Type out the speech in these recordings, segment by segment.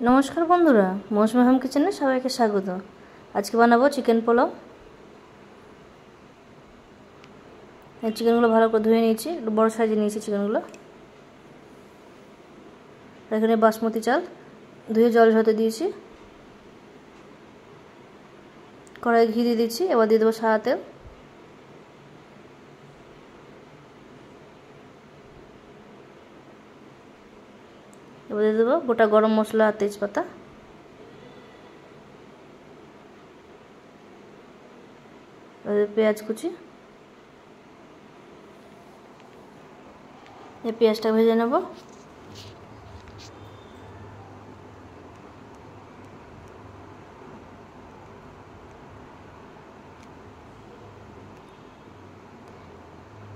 নমস্কার বন্ধুরা, মৌসুমী হোম কিচেনে সবাইকে স্বাগত। আজকে বানাবো চিকেন পোলাও। এই চিকেনগুলো ভালো করে ধুয়ে নিয়েছি, একটু বড় সাইজে নিয়েছি চিকেনগুলো। এখানে বাসমতি চাল ধুয়ে জল ঝরতে দিয়েছি। কড়াই ঘি দিয়ে দিচ্ছি, এবার দিয়ে দেবো সাদা তেল। এবার দিয়ে দেবো গোটা গরম মশলা আর তেজপাতা। পেঁয়াজ কুচি, এই পেঁয়াজটা ভেজে নেব।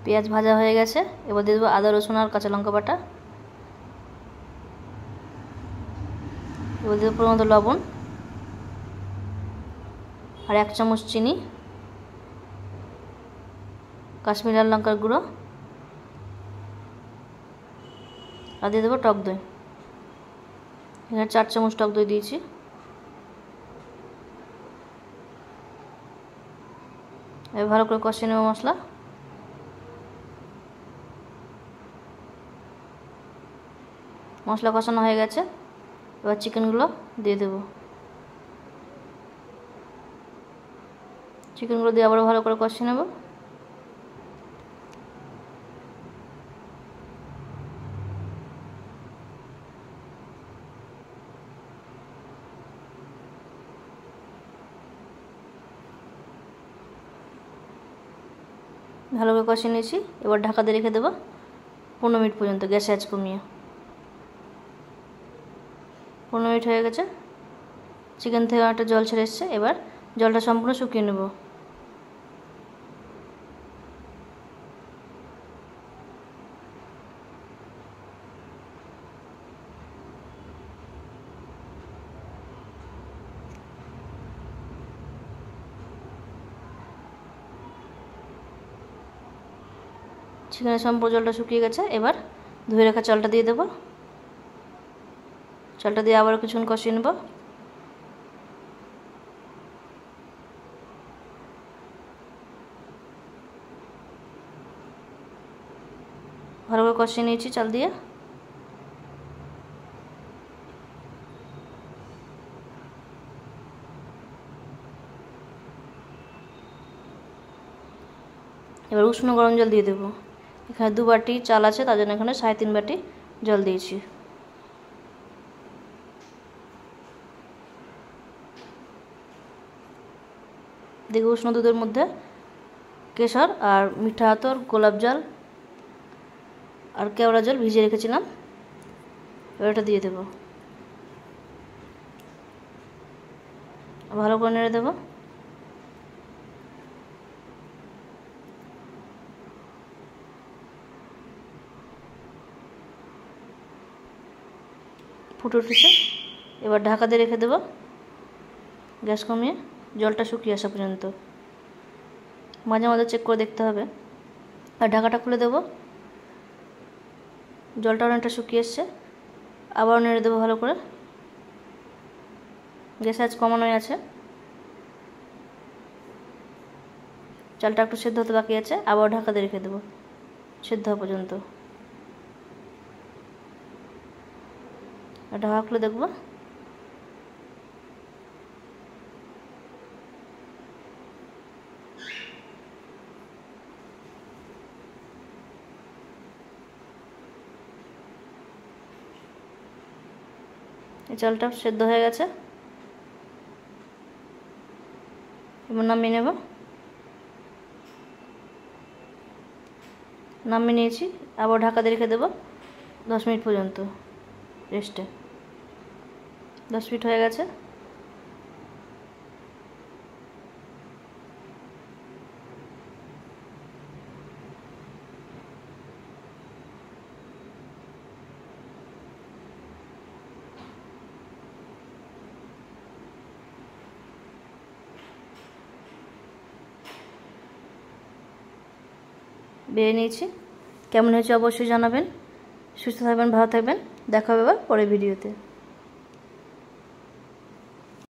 পেঁয়াজ ভাজা হয়ে গেছে, এবার দিয়ে দেবো আদা রসুন আর কাঁচা লঙ্কা বাটা। এবার দিয়ে দেবো পরিমাণ মতো লবণ আর 1 চামচ চিনি, কাশ্মীরি লাল লঙ্কার গুঁড়ো, আর দিয়ে দেবো টক দই। এখানে 4 চামচ টক দই দিয়েছি। এবার ভালো করে কষিয়ে নেব মশলা। মশলা কষানো হয়ে গেছে, এবার চিকেনগুলো দিয়ে দেবো। চিকেনগুলো দিয়ে আবার ভালো করে কষিয়ে নেব। ভালো করে কষিয়ে নিয়েছি, এবার ঢাকা দিয়ে রেখে দেবো 15 মিনিট পর্যন্ত, গ্যাসের আঁচ কমিয়ে। 15 মিনিট হয়ে গেছে, চিকেন থেকে একটা জল ছেড়ে এসছে। এবার জলটা সম্পূর্ণ শুকিয়ে নেব। চিকেনের সম্পূর্ণ জলটা শুকিয়ে গেছে, এবার ধুয়ে রাখা চালটা দিয়ে দেবো। চালটা দিয়ে আবারও কিছুক্ষণ কষিয়ে নেব। ভালো করে কষিয়ে নিয়েছি চাল দিয়ে। এবার উষ্ণ গরম জল দিয়ে দেবো। এখানে 2 বাটি চাল আছে, তার জন্য এখানে 3.5 বাটি জল দিয়েছি। দেখো উষ্ণ দুধের মধ্যে কেশর আর মিঠা আতর, গোলাপ জল আর কেওড়া জল ভিজিয়ে রেখেছিলাম, এবার এটা দিয়ে দেবো। ভালো করে নেড়ে দেবো। ফুটে উঠেছে, এবার ঢাকা দিয়ে রেখে দেবো গ্যাস কমিয়ে, জলটা শুকিয়ে আসা পর্যন্ত। মাঝে মাঝে চেক করে দেখতে হবে। আর ঢাকাটা খুলে দেবো। জলটা অনেকটা শুকিয়ে এসছে, আবার নেড়ে দেবো ভালো করে। গ্যাস আঁচ কমানোই আছে। চালটা একটু সেদ্ধ হতে বাকি আছে, আবার ঢাকা দিয়ে রেখে দেবো সেদ্ধ হওয়া পর্যন্ত। ঢাকা খুলে দেখবো। এই চালটা সেদ্ধ হয়ে গেছে, এবার নামিয়ে নেব। নামিয়ে নিয়েছি, আবার ঢাকা দিয়ে রেখে দেবো 10 মিনিট পর্যন্ত রেস্টে। 10 মিনিট হয়ে গেছে। বেড়ে নিয়েছি। কেমন হয়েছে অবশ্যই জানাবেন। সুস্থ থাকবেন, ভালো থাকবেন। দেখা হবে আবার পরের ভিডিওতে।